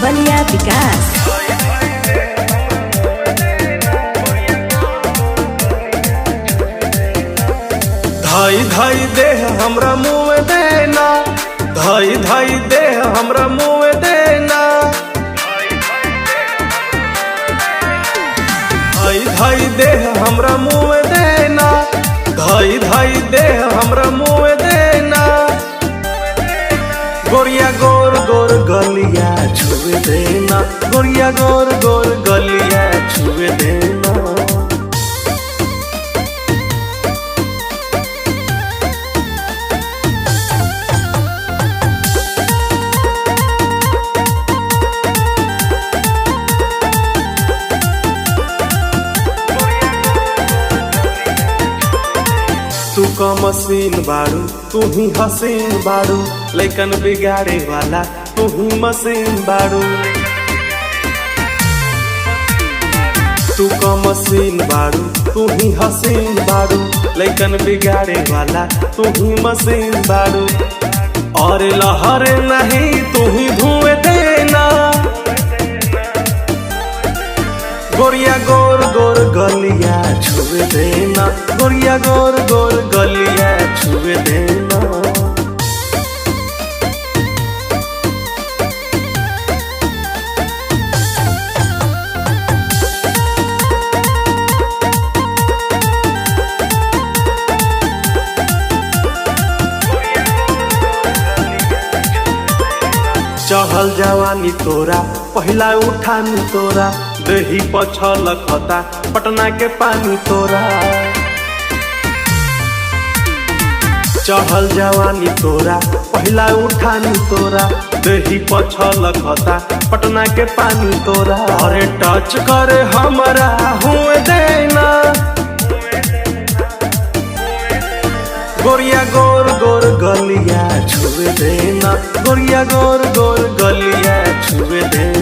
बलिया विकास। धाई धाई देह हमरा मुँह देना, धाई धाई देह हमरा मुँह देना, धाई धाई देह हमरा मुँह देना, धाई धाई देह हमरा मुँह देना। गोरिया गोर गोर गलिया छुए देना, गोरिया गोर गोर गलिया छुए देना। तू का मशीन बारू, तू ही हसीन बारू, लेकिन बिगाड़े वाला तू ही मशीन बारू। तू का मशीन बारू, तू ही हसीन बारू, लेकिन बिगाड़े वाला तू ही मशीन बारू। और लहर नहीं तू ही धुएं देना, गोरिया गोर गोर गलिया छुए देना, गोरिया गोर गोर गलिया छुए देना। चढ़ल जवानी तोरा पहला उठानी तोरा, दही पछल खता पटना के पानी तोरा। चढ़ल जवानी तोरा पहला उठानी तोरा, दही पछल खता पटना के पानी तोरा। अरे टच करे हमरा हुए देना, गोरिया गोर गोर गलिया छुए देना, गोरिया गोर गोर गलिया छुए देना।